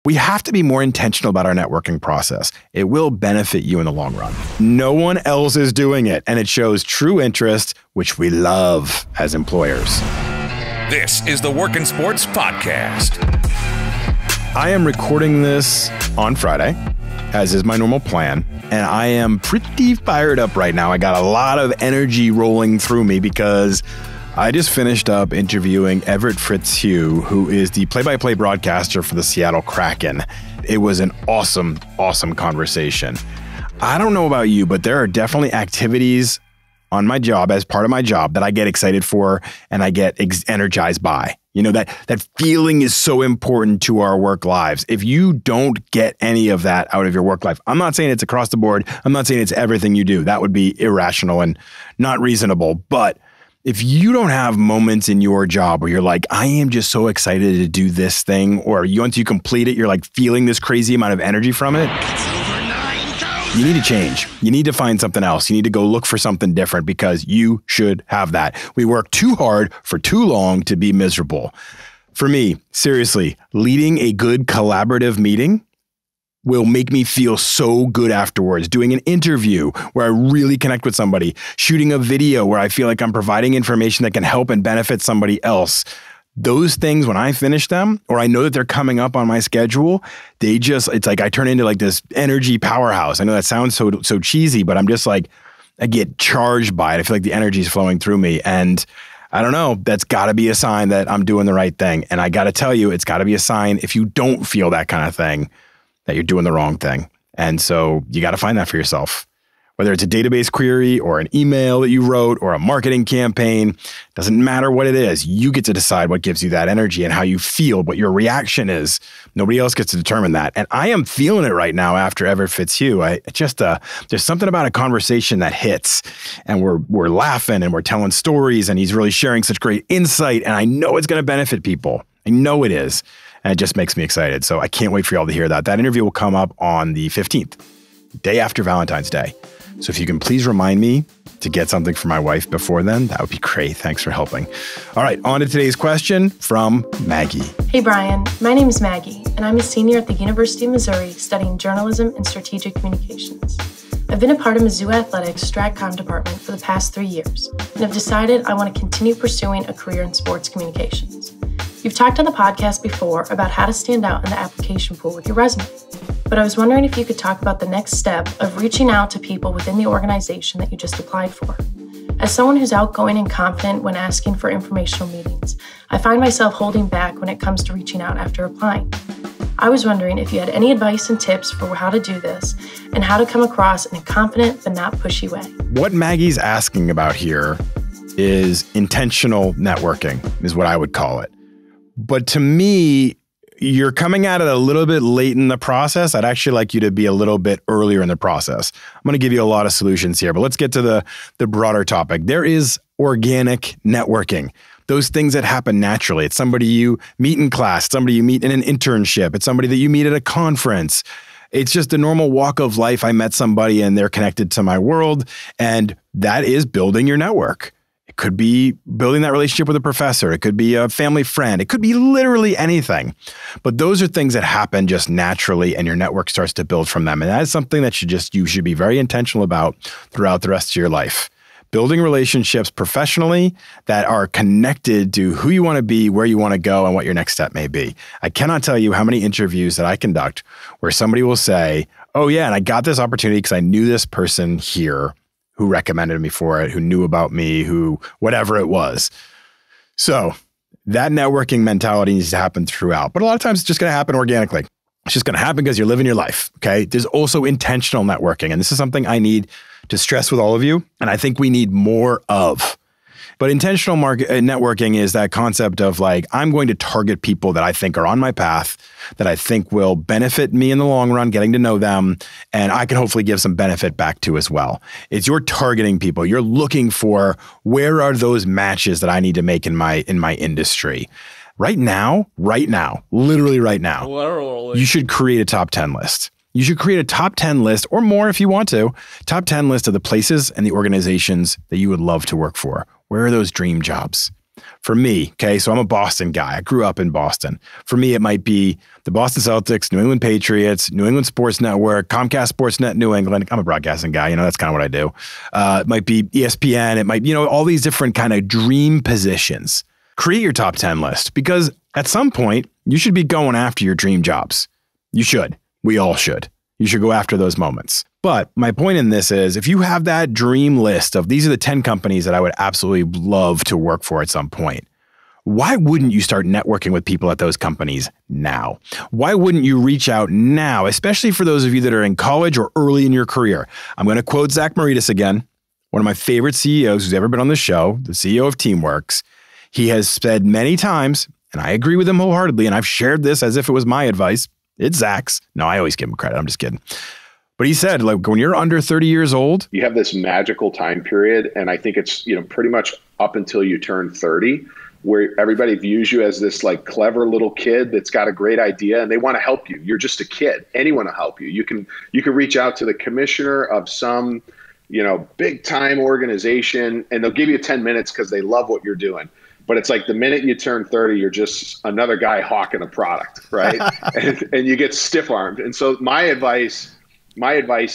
We have to be more intentional about our networking process. It will benefit you in the long run. No one else is doing it, and it shows true interest, which we love as employers. This is the Work in Sports Podcast. I am recording this on Friday, as is my normal plan, and I am pretty fired up right now. I got a lot of energy rolling through me because I just finished up interviewing Everett Fitzhugh, who is the play-by-play broadcaster for the Seattle Kraken. It was an awesome conversation. I don't know about you, but there are definitely activities on my job, as part of my job, that I get excited for and I get energized by. You know, that feeling is so important to our work lives. If you don't get any of that out of your work life, I'm not saying it's across the board. I'm not saying it's everything you do. That would be irrational and not reasonable. But if you don't have moments in your job where you're like, I am just so excited to do this thing, or once you complete it, you're like feeling this crazy amount of energy from it, you need to change. You need to find something else. You need to go look for something different because you should have that. We work too hard for too long to be miserable. For me, seriously, leading a good collaborative meeting will make me feel so good afterwards. Doing an interview where I really connect with somebody, shooting a video where I feel like I'm providing information that can help and benefit somebody else. Those things, when I finish them, or I know that they're coming up on my schedule, it's like I turn into like this energy powerhouse. I know that sounds so cheesy, but I'm just like, I get charged by it. I feel like the energy is flowing through me. And I don't know, that's got to be a sign that I'm doing the right thing. And I got to tell you, it's got to be a sign if you don't feel that kind of thing, that you're doing the wrong thing. And so you got to find that for yourself. Whether it's a database query or an email that you wrote or a marketing campaign, doesn't matter what it is. You get to decide what gives you that energy and how you feel, what your reaction is. Nobody else gets to determine that. And I am feeling it right now after Everett Fitzhugh. There's something about a conversation that hits, and we're laughing and we're telling stories, and he's really sharing such great insight. And I know it's going to benefit people. I know it is. And it just makes me excited. So I can't wait for y'all to hear that. That interview will come up on the 15th, day after Valentine's Day. So if you can please remind me to get something for my wife before then, that would be great. Thanks for helping. All right, on to today's question from Maggie. Hey, Brian. My name is Maggie, and I'm a senior at the University of Missouri studying journalism and strategic communications. I've been a part of Mizzou Athletics' StratCom department for the past 3 years, and have decided I want to continue pursuing a career in sports communications. You've talked on the podcast before about how to stand out in the application pool with your resume, but I was wondering if you could talk about the next step of reaching out to people within the organization that you just applied for. As someone who's outgoing and confident when asking for informational meetings, I find myself holding back when it comes to reaching out after applying. I was wondering if you had any advice and tips for how to do this and how to come across in a confident but not pushy way. What Maggie's asking about here is intentional networking, is what I would call it. But to me, you're coming at it a little bit late in the process. I'd actually like you to be a little bit earlier in the process. I'm going to give you a lot of solutions here, but let's get to the broader topic. There is organic networking. Those things that happen naturally. It's somebody you meet in class, somebody you meet in an internship. It's somebody that you meet at a conference. It's just a normal walk of life. I met somebody and they're connected to my world, and that is building your network. It could be building that relationship with a professor. It could be a family friend. It could be literally anything. But those are things that happen just naturally, and your network starts to build from them. And that is something that you should be very intentional about throughout the rest of your life. Building relationships professionally that are connected to who you want to be, where you want to go, and what your next step may be. I cannot tell you how many interviews that I conduct where somebody will say, oh yeah, and I got this opportunity because I knew this person here who recommended me for it, who knew about me, who whatever it was. So that networking mentality needs to happen throughout. But a lot of times it's just going to happen organically. It's just going to happen because you're living your life. Okay. There's also intentional networking. And this is something I need to stress with all of you. And I think we need more of. But intentional networking is that concept of like, I'm going to target people that I think are on my path, that I think will benefit me in the long run, getting to know them, and I can hopefully give some benefit back to as well. It's you're targeting people. You're looking for where are those matches that I need to make in my industry. Right now, literally right now, you should create a top 10 list. You should create a top 10 list or more if you want to, top 10 list of the places and the organizations that you would love to work for. Where are those dream jobs? For me, okay, so I'm a Boston guy. I grew up in Boston. For me, it might be the Boston Celtics, New England Patriots, New England Sports Network, Comcast Sportsnet New England. I'm a broadcasting guy. That's kind of what I do. It might be ESPN. It might, all these different kind of dream positions. Create your top 10 list, because at some point, you should be going after your dream jobs. You should. We all should. You should go after those moments. But my point in this is, if you have that dream list of these are the 10 companies that I would absolutely love to work for at some point, why wouldn't you start networking with people at those companies now? Why wouldn't you reach out now, especially for those of you that are in college or early in your career? I'm going to quote Zach Maritas again, one of my favorite CEOs who's ever been on the show, the CEO of Teamworks. He has said many times, and I agree with him wholeheartedly, and I've shared this as if it was my advice. It's Zach's. No, I always give him credit. I'm just kidding. But he said, like, when you're under 30 years old, you have this magical time period. And I think it's, pretty much up until you turn 30, where everybody views you as this like clever little kid that's got a great idea and they want to help you. You're just a kid. Anyone will help you. You can reach out to the commissioner of some, big time organization, and they'll give you 10 minutes because they love what you're doing. But it's like the minute you turn 30, you're just another guy hawking a product, right? and you get stiff-armed. And so my advice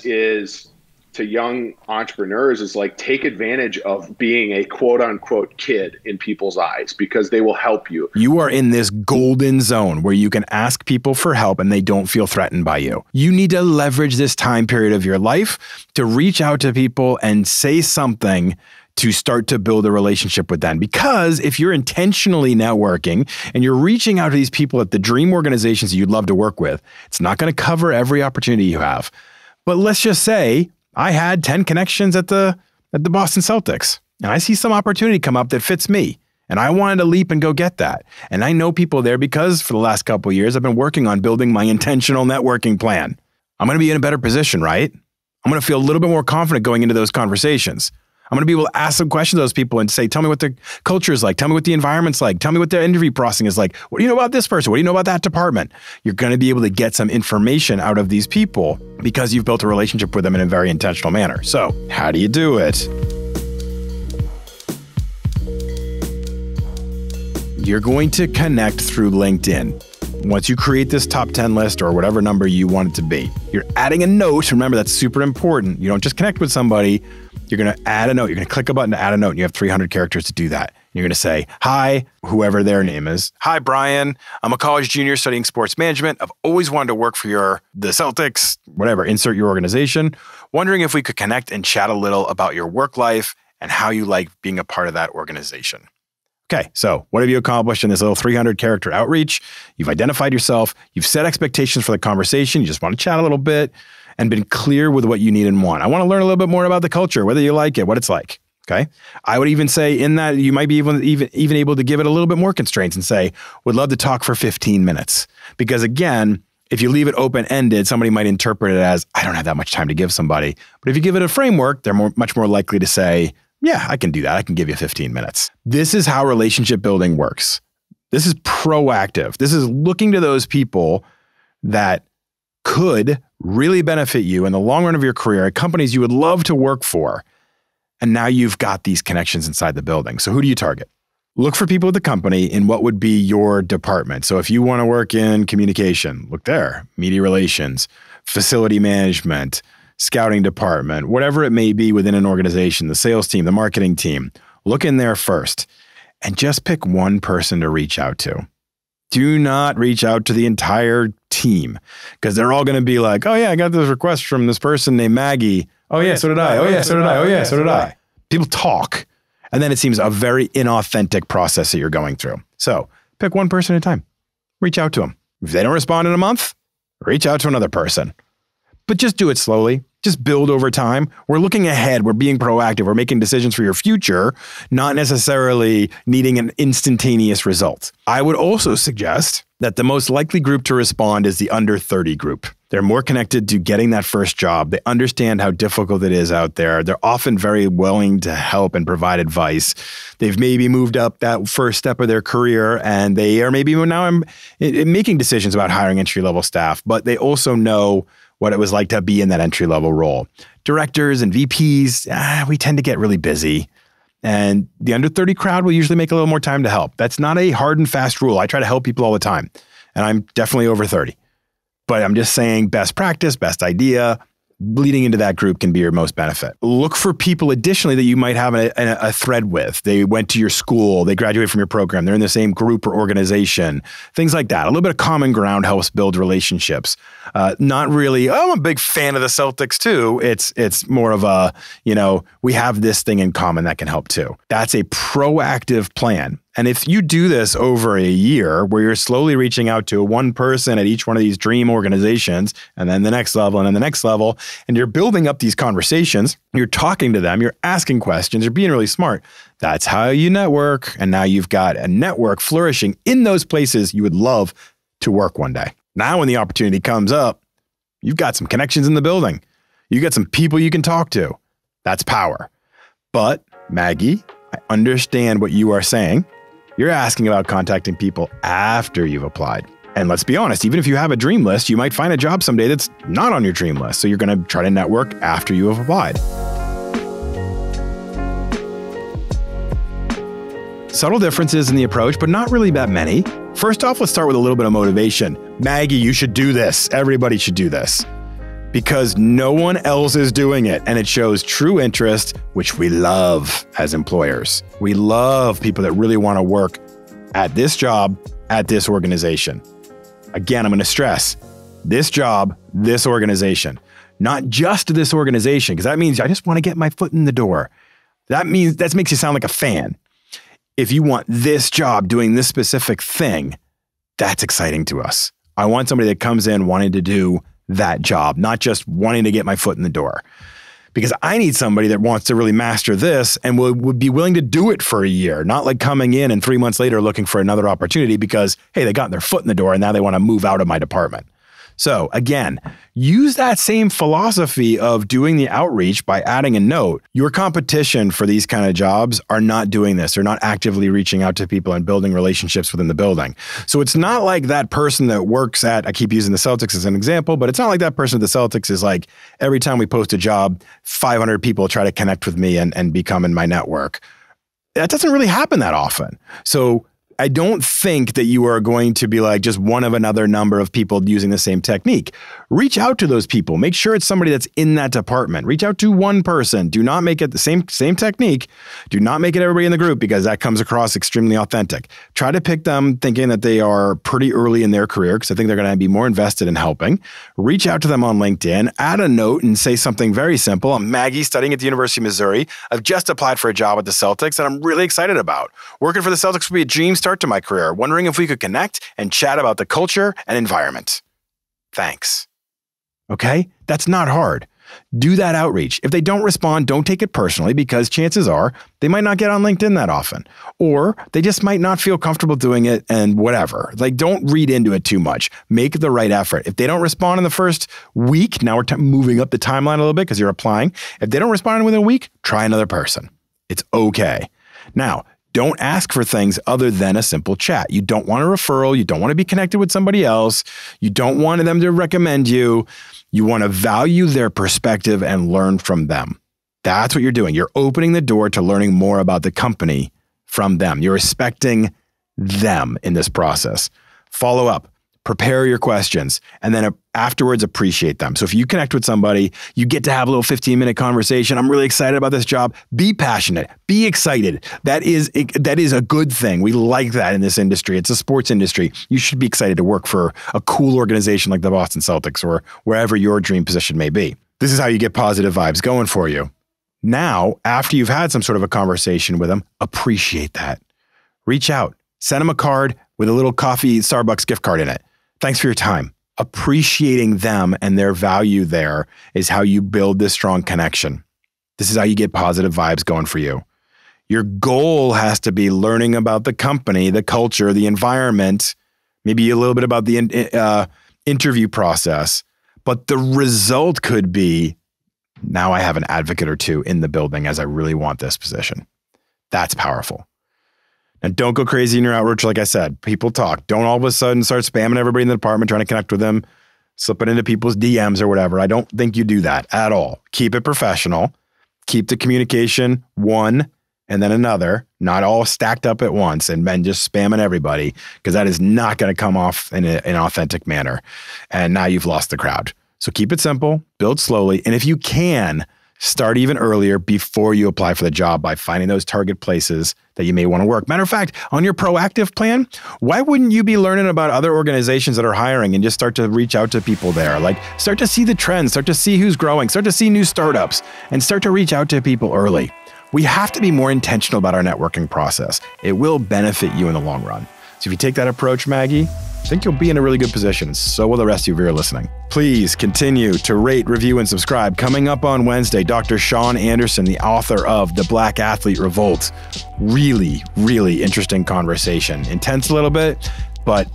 is to young entrepreneurs is like, take advantage of being a quote unquote kid in people's eyes, because they will help you. You are in this golden zone where you can ask people for help and they don't feel threatened by you. You need to leverage this time period of your life to reach out to people and say something to start to build a relationship with them. Because if you're intentionally networking and you're reaching out to these people at the dream organizations that you'd love to work with, it's not going to cover every opportunity you have. But let's just say I had 10 connections at the Boston Celtics, and I see some opportunity come up that fits me, and I wanted to leap and go get that. And I know people there because for the last couple of years, I've been working on building my intentional networking plan. I'm going to be in a better position, right? I'm going to feel a little bit more confident going into those conversations. I'm going to be able to ask some questions to those people and say, tell me what the culture is like. Tell me what the environment's like. Tell me what their interview process is like. What do you know about this person? What do you know about that department? You're going to be able to get some information out of these people because you've built a relationship with them in a very intentional manner. So how do you do it? You're going to connect through LinkedIn. Once you create this top 10 list or whatever number you want it to be, you're adding a note. Remember, that's super important. You don't just connect with somebody. You're going to add a note. You're going to click a button to add a note, and you have 300 characters to do that. You're going to say, hi, whoever their name is. Hi, Brian. I'm a college junior studying sports management. I've always wanted to work for the Celtics, whatever, insert your organization. Wondering if we could connect and chat a little about your work life and how you like being a part of that organization. Okay, so what have you accomplished in this little 300 character outreach? You've identified yourself. You've set expectations for the conversation. You just want to chat a little bit and been clear with what you need and want. I want to learn a little bit more about the culture, whether you like it, what it's like. Okay. I would even say in that you might be even able to give it a little bit more constraints and say, would love to talk for 15 minutes. Because again, if you leave it open-ended, somebody might interpret it as, I don't have that much time to give somebody. But if you give it a framework, they're much more likely to say, yeah, I can do that. I can give you 15 minutes. This is how relationship building works. This is proactive. This is looking to those people that could really benefit you in the long run of your career at companies you would love to work for. And now you've got these connections inside the building. So who do you target? Look for people at the company in what would be your department. So if you want to work in communication, look there, media relations, facility management, scouting department, whatever it may be within an organization, the sales team, the marketing team, look in there first and just pick one person to reach out to. Do not reach out to the entire team because they're all going to be like, oh yeah, I got this request from this person named Maggie. Oh yeah, so did I. Oh yeah, so did I. Oh yeah, so did I. People talk. And then it seems a very inauthentic process that you're going through. So pick one person at a time. Reach out to them. If they don't respond in a month, reach out to another person. But just do it slowly. Just build over time. We're looking ahead. We're being proactive. We're making decisions for your future, not necessarily needing an instantaneous result. I would also suggest that the most likely group to respond is the under 30 group. They're more connected to getting that first job. They understand how difficult it is out there. They're often very willing to help and provide advice. They've maybe moved up that first step of their career, and they are maybe now making decisions about hiring entry-level staff, but they also know what it was like to be in that entry-level role. Directors and VPs, we tend to get really busy. And the under 30 crowd will usually make a little more time to help. That's not a hard and fast rule. I try to help people all the time. And I'm definitely over 30. But I'm just saying best practice, best idea, leading into that group can be your most benefit. Look for people additionally that you might have a thread with. They went to your school, they graduated from your program, they're in the same group or organization, things like that. A little bit of common ground helps build relationships. Not really, I'm a big fan of the Celtics too. It's more of a, we have this thing in common that can help too. That's a proactive plan. And if you do this over a year where you're slowly reaching out to one person at each one of these dream organizations, and then the next level, and then the next level, and you're building up these conversations, you're talking to them, you're asking questions, you're being really smart. That's how you network. And now you've got a network flourishing in those places you would love to work one day. Now, when the opportunity comes up, you've got some connections in the building. You got some people you can talk to. That's power. But Maggie, I understand what you are saying. You're asking about contacting people after you've applied. And let's be honest, even if you have a dream list, you might find a job someday that's not on your dream list. So you're going to try to network after you have applied. Subtle differences in the approach, but not really that many. First off, let's start with a little bit of motivation. Maggie, you should do this. Everybody should do this. Because no one else is doing it, and it shows true interest, which we love as employers. We love people that really want to work at this job, at this organization. Again, I'm going to stress this job, this organization, not just this organization, because that means I just want to get my foot in the door. That makes you sound like a fan. If you want this job doing this specific thing, that's exciting to us. I want somebody that comes in wanting to do that job, not just wanting to get my foot in the door. Because I need somebody that wants to really master this and would be willing to do it for a year, not like coming in and 3 months later looking for another opportunity because, hey, they got their foot in the door and now they want to move out of my department. So again, use that same philosophy of doing the outreach by adding a note. Your competition for these kind of jobs are not doing this. They're not actively reaching out to people and building relationships within the building. So it's not like that person that works at, I keep using the Celtics as an example, but it's not like that person at the Celtics is like, every time we post a job, 500 people try to connect with me and become in my network. That doesn't really happen that often. So I don't think that you are going to be like just one of another number of people using the same technique. Reach out to those people. Make sure it's somebody that's in that department. Reach out to one person. Do not make it the same technique. Do not make it everybody in the group because that comes across extremely authentic. Try to pick them thinking that they are pretty early in their career because I think they're going to be more invested in helping. Reach out to them on LinkedIn. Add a note and say something very simple. I'm Maggie, studying at the University of Missouri. I've just applied for a job at the Celtics that I'm really excited about. Working for the Celtics would be a dream start to my career. Wondering if we could connect and chat about the culture and environment. Thanks. Okay? That's not hard. Do that outreach. If they don't respond, don't take it personally because chances are they might not get on LinkedIn that often, or they just might not feel comfortable doing it and whatever. Like, don't read into it too much. Make the right effort. If they don't respond in the first week, now we're moving up the timeline a little bit because you're applying. If they don't respond within a week, try another person. It's okay. Now, don't ask for things other than a simple chat. You don't want a referral. You don't want to be connected with somebody else. You don't want them to recommend you. You want to value their perspective and learn from them. That's what you're doing. You're opening the door to learning more about the company from them. You're respecting them in this process. Follow up. Prepare your questions, and then afterwards appreciate them. So if you connect with somebody, you get to have a little 15-minute conversation. I'm really excited about this job. Be passionate. Be excited. That is a good thing. We like that in this industry. It's a sports industry. You should be excited to work for a cool organization like the Boston Celtics or wherever your dream position may be. This is how you get positive vibes going for you. Now, after you've had some sort of a conversation with them, appreciate that. Reach out. Send them a card with a little coffee Starbucks gift card in it. Thanks for your time. Appreciating them and their value there is how you build this strong connection. This is how you get positive vibes going for you. Your goal has to be learning about the company, the culture, the environment, maybe a little bit about the interview process. But the result could be, now I have an advocate or two in the building as I really want this position. That's powerful. And don't go crazy in your outreach. Like I said, people talk. Don't all of a sudden start spamming everybody in the department, trying to connect with them, slipping into people's DMs or whatever. I don't think you do that at all. Keep it professional. Keep the communication one and then another, not all stacked up at once and then just spamming everybody, because that is not going to come off in an authentic manner. And now you've lost the crowd. So keep it simple, build slowly. And if you can, start even earlier before you apply for the job by finding those target places that you may want to work. Matter of fact, on your proactive plan, why wouldn't you be learning about other organizations that are hiring and just start to reach out to people there? Like, start to see the trends, start to see who's growing, start to see new startups, and start to reach out to people early. We have to be more intentional about our networking process. It will benefit you in the long run. So if you take that approach, Maggie, I think you'll be in a really good position. So will the rest of you if you're listening. Please continue to rate, review, and subscribe. Coming up on Wednesday, Dr. Sean Anderson, the author of The Black Athlete Revolt. Really, really interesting conversation. Intense a little bit, but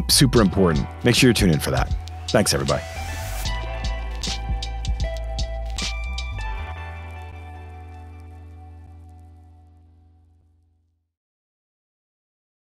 super important. Make sure you tune in for that. Thanks, everybody.